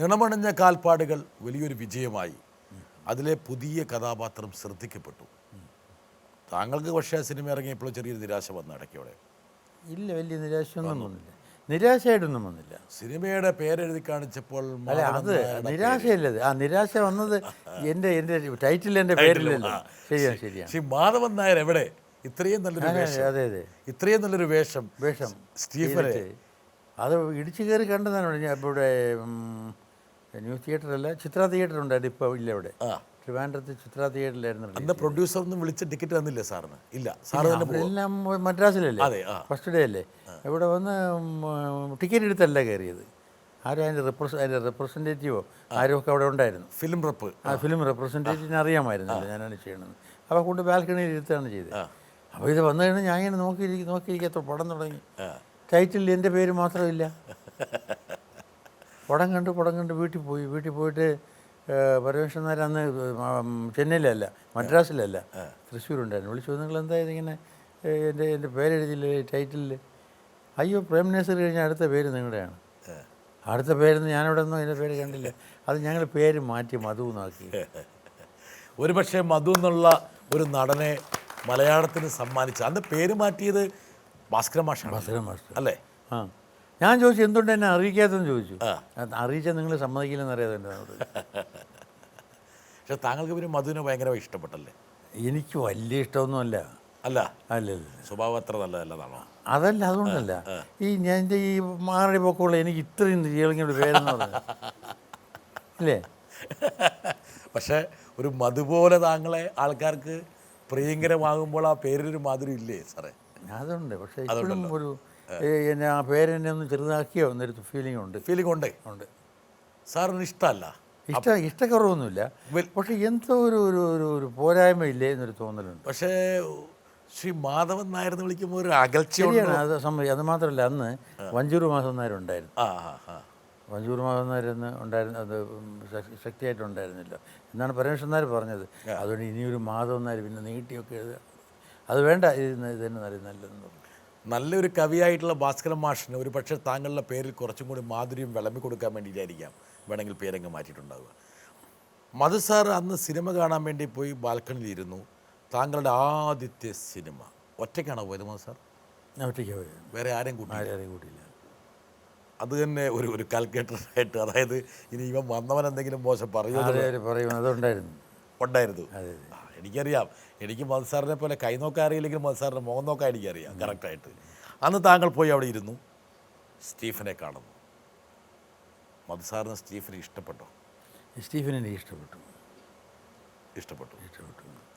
നിണമണിഞ്ഞ കാൽപ്പാടുകൾ വലിയൊരു വിജയമായി. അതിലെ പുതിയ കഥാപാത്രം ശ്രദ്ധിക്കപ്പെട്ടു. താങ്കൾക്ക് പക്ഷേ ആ സിനിമ ഇറങ്ങിയപ്പോൾ ചെറിയൊരു നിരാശ വന്നു ഇടയ്ക്കോടെ? ഇല്ല, വലിയ നിരാശയൊന്നും വന്നില്ല. നിരാശയായിട്ടൊന്നും വന്നില്ല. സിനിമയുടെ പേരെഴുതി കാണിച്ചപ്പോൾ അല്ല, അത് നിരാശയല്ലത്. ആ നിരാശ വന്നത് എൻ്റെ ടൈറ്റിൽ എൻ്റെ പേരിലല്ലോ. ശരിയാണ്, ശരിയാണ്. ശ്രീ മാധവൻ നായർ എവിടെ? ഇത്രയും നല്ലൊരു വേഷം, അതെ അതെ, ഇത്രയും നല്ലൊരു വേഷം സ്റ്റീഫനെ അത് ഇടിച്ചു കയറി കണ്ടതാണ്. ഞാൻ ഇവിടെ ന്യൂസ് തിയേറ്ററല്ല, ചിത്ര തിയേറ്റർ ഉണ്ടായിരുന്നു. ഇപ്പോൾ ഇല്ല ഇവിടെ. ട്രിവാൻഡ്രത്ത് ചിത്ര തിയേറ്ററിലായിരുന്നു. അന്ന് പ്രൊഡ്യൂസർ ഒന്നും വിളിച്ച് ടിക്കറ്റ് തന്നില്ല സാറിന്? ഇല്ല, സാറ് എല്ലാം മദ്രാസിലല്ലേ, ഫസ്റ്റ് ഡേ അല്ലേ. ഇവിടെ വന്ന് ടിക്കറ്റ് എടുത്തല്ല കയറിയത്. ആരും അതിൻ്റെ റെപ്രസെൻറ്റേറ്റീവോ ആരും ഒക്കെ അവിടെ ഉണ്ടായിരുന്നു. ഫിലിം റെപ്പ്, ആ ഫിലിം റെപ്രസെൻറ്റേറ്റീവിനെ അറിയാമായിരുന്നില്ല ഞാനാണ് ചെയ്യണമെന്ന്. അപ്പോൾ കൊണ്ട് ബാൽക്കണിയിൽ ഇരുത്താണ് ചെയ്തത്. അപ്പോൾ ഇത് വന്നു കഴിഞ്ഞാൽ ഞാൻ ഇങ്ങനെ നോക്കിയിരിക്കത്ര പടം തുടങ്ങി. ടൈറ്റിൽ എൻ്റെ പേര് മാത്രമില്ല. പടം കണ്ട് വീട്ടിൽ പോയിട്ട് പരമേശ്വരൻ നായർ അന്ന് ചെന്നൈയിലല്ല, മദ്രാസിലല്ല, തൃശ്ശൂരുണ്ടായിരുന്നു. വിളിച്ചു, നിങ്ങൾ എന്തായാലും ഇങ്ങനെ എൻ്റെ പേരെഴുതിയില്ല ടൈറ്റിലിൽ. അയ്യോ, പ്രേം നസീർ കഴിഞ്ഞാൽ അടുത്ത പേര് നിങ്ങളുടെയാണ്. അടുത്ത പേരെന്ന് ഞാനിവിടെ ഒന്നും അതിൻ്റെ പേര് കണ്ടില്ല. അത് ഞങ്ങൾ പേര് മാറ്റി മധു എന്നാക്കി. ഒരു പക്ഷേ മധു എന്നുള്ള ഒരു നടനെ മലയാളത്തിന് സമ്മാനിച്ച, അന്ന് പേര് മാറ്റിയത് ഭാസ്കര മാഷാണ് അല്ലേ? ആ, ഞാൻ ചോദിച്ചു എന്തുകൊണ്ട് എന്നെ അറിയിക്കാത്തെന്ന് ചോദിച്ചു. അറിയിച്ചാൽ നിങ്ങൾ സമ്മതിക്കില്ലെന്ന് അറിയാതെ. പക്ഷെ താങ്കൾക്ക് പിന്നെ മധുവിനെ ഭയങ്കര ഇഷ്ടപ്പെട്ടല്ലേ? എനിക്ക് വലിയ ഇഷ്ടമൊന്നുമല്ല. അല്ല അല്ല, സ്വഭാവം അത്ര നല്ലതല്ലതാണോ? അതല്ല, അതുകൊണ്ടല്ല. ഞാൻ എൻ്റെ ഈ മാറടി പൊക്കമുള്ള എനിക്ക് ഇത്രയും ഇളങ്ങിയ പേരെന്ന് പറഞ്ഞു ഇല്ലേ. പക്ഷേ ഒരു മധു പോലെ താങ്കളെ ആൾക്കാർക്ക് പ്രിയങ്കരമാകുമ്പോൾ ആ പേരിലൊരു മാധുര്യം ഇല്ലേ സാറേ? അതുണ്ട്. പക്ഷേ ഇപ്പോഴും ഒരു എന്നെ ആ പേരെന്നെ ഒന്ന് ചെറുതാക്കിയോ എന്നൊരു ഫീലിംഗ് ഉണ്ട്. സാറിന് ഇഷ്ടമല്ല? ഇഷ്ടക്കുറവൊന്നുമില്ല. പക്ഷെ എന്തോ ഒരു പോരായ്മ ഇല്ലേ എന്നൊരു തോന്നലുണ്ട്. പക്ഷേ ശ്രീ മാധവൻ നായർ എന്ന് വിളിക്കുമ്പോൾ ഒരു അകൽച്ചയാണ്. അത് സംബന്ധിച്ച് അത് മാത്രമല്ല, അന്ന് വഞ്ചൂർ മാധവൻ നായർ ഉണ്ടായിരുന്നു. വഞ്ചൂർ മാധവൻ നായർ എന്ന് ഉണ്ടായിരുന്നു. അത് ശക്തിയായിട്ടുണ്ടായിരുന്നില്ല എന്നാണ് പരമേശ്വരൻ നായർ പറഞ്ഞത്. അതുകൊണ്ട് ഇനിയൊരു മാധവൻ നായർ പിന്നെ നീട്ടിയൊക്കെ എഴുതുക, അത് വേണ്ട, ഇത് തന്നെ നല്ലതെന്ന് പറഞ്ഞു. നല്ലൊരു കവിയായിട്ടുള്ള ഭാസ്കരൻ മാഷിന് ഒരു പക്ഷേ താങ്കളുടെ പേരിൽ കുറച്ചും കൂടി മാധുര്യം വിളമ്പി കൊടുക്കാൻ വേണ്ടിയിട്ടായിരിക്കാം വേണമെങ്കിൽ പേരങ്ങ് മാറ്റിയിട്ടുണ്ടാവുക. മധു സാർ അന്ന് സിനിമ കാണാൻ വേണ്ടി പോയി ബാൽക്കണിയിലിരുന്നു. താങ്കളുടെ ആദ്യത്തെ സിനിമ ഒറ്റയ്ക്കാണോ പോയത് മധു സാർ? ഒറ്റയ്ക്ക് പോയത്, വേറെ ആരെയും കൂട്ടിയില്ല. അത് തന്നെ ഒരു കാൽക്കുലേറ്ററായിട്ട്, അതായത് ഇനി ഇവൻ വന്നവൻ എന്തെങ്കിലും മോശം പറയും ഉണ്ടായിരുന്നു. എനിക്കറിയാം, എനിക്ക് മധു സാറിനെ പോലെ കൈ നോക്കാൻ അറിയില്ലെങ്കിലും മധു സാറിൻ്റെ മുഖം നോക്കാൻ എനിക്കറിയാം കറക്റ്റായിട്ട്. അന്ന് താങ്കൾ പോയി അവിടെ ഇരുന്നു, സ്റ്റീഫനെ കാണുന്നു. മധു സാറിന് സ്റ്റീഫനെ ഇഷ്ടപ്പെട്ടോ? സ്റ്റീഫനെ എനിക്ക് ഇഷ്ടപ്പെട്ടു.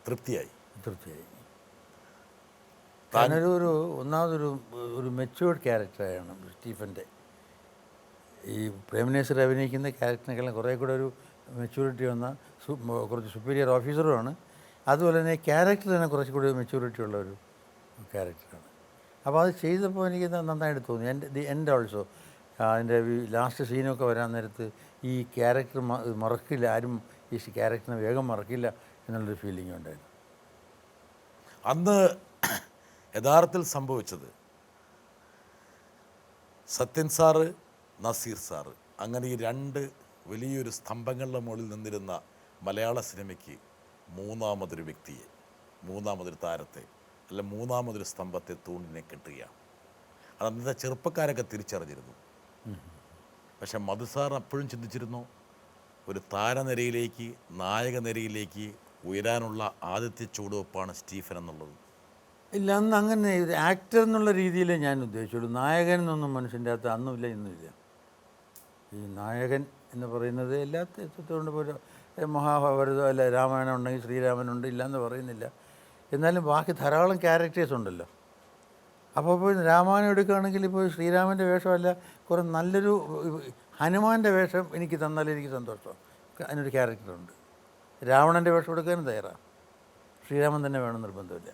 തൃപ്തിയായി. ഒന്നാമതൊരു മെച്യൂർഡ് ക്യാരക്ടറാണ് സ്റ്റീഫൻ്റെ. ഈ പ്രേം നസീർ അഭിനയിക്കുന്ന ക്യാരക്ടറിനെല്ലാം കുറേ കൂടെ ഒരു മെച്യൂരിറ്റി വന്ന കുറച്ച് സുപ്പീരിയർ ഓഫീസറുമാണ്. അതുപോലെ തന്നെ ക്യാരക്ടർ തന്നെ കുറച്ചുകൂടി മെച്യൂരിറ്റി ഉള്ള ഒരു ക്യാരക്ടറാണ്. അപ്പോൾ അത് ചെയ്തപ്പോൾ എനിക്ക് നന്നായിട്ട് തോന്നി. എൻ്റെ ഓൾസോ അതിൻ്റെ ലാസ്റ്റ് സീനൊക്കെ വരാൻ നേരത്ത് ഈ ക്യാരക്ടർ മറക്കില്ല, ആരും ഈ ക്യാരക്ടറിനെ വേഗം മറക്കില്ല എന്നുള്ളൊരു ഫീലിംഗ് ഉണ്ടായിരുന്നു. അന്ന് യഥാർത്ഥത്തിൽ സംഭവിച്ചത് സത്യൻ സാറ്, നസീർ സാറ്, അങ്ങനെ ഈ രണ്ട് വലിയൊരു സ്തംഭങ്ങളുടെ മുകളിൽ നിന്നിരുന്ന മലയാള സിനിമയ്ക്ക് മൂന്നാമതൊരു വ്യക്തിയെ, മൂന്നാമതൊരു താരത്തെ, അല്ല മൂന്നാമതൊരു സ്തംഭത്തെ, തൂണിനെ കെട്ടുകയാണ്. അത് അന്നത്തെ ചെറുപ്പക്കാരൊക്കെ തിരിച്ചറിഞ്ഞിരുന്നു. പക്ഷെ മധു സാർ അപ്പോഴും ചിന്തിച്ചിരുന്നു ഒരു താരനിരയിലേക്ക്, നായക നിരയിലേക്ക് ഉയരാനുള്ള ആദ്യത്തെ ചുവടുവെപ്പാണ് സ്റ്റീഫൻ എന്നുള്ളത്? ഇല്ല, അന്ന് അങ്ങനെ ആക്ടർ എന്നുള്ള രീതിയിൽ ഞാൻ ഉദ്ദേശിച്ചുള്ളൂ. നായകൻ എന്നൊന്നും മനുഷ്യൻ്റെ അകത്ത് അന്നുമില്ല, ഇന്നുമില്ല. ഈ നായകൻ എന്ന് പറയുന്നത് എല്ലാ തത്വമുണ്ട്. ഇപ്പോൾ മഹാഭാരതം അല്ല രാമായണം ഉണ്ടെങ്കിൽ ശ്രീരാമനുണ്ട്, ഇല്ലയെന്ന് പറയുന്നില്ല. എന്നാലും ബാക്കി ധാരാളം ക്യാരക്ടേഴ്സ് ഉണ്ടല്ലോ. അപ്പോൾ ഇപ്പോൾ രാമായണം എടുക്കുകയാണെങ്കിൽ ഇപ്പോൾ ശ്രീരാമൻ്റെ വേഷമല്ല, കുറേ നല്ലൊരു ഹനുമാൻ്റെ വേഷം എനിക്ക് തന്നാൽ എനിക്ക് സന്തോഷമാണ്. അതിനൊരു ക്യാരക്ടറുണ്ട്. രാവണൻ്റെ വേഷം എടുക്കാനും തയ്യാറാണ്. ശ്രീരാമൻ തന്നെ വേണം നിർബന്ധമില്ല.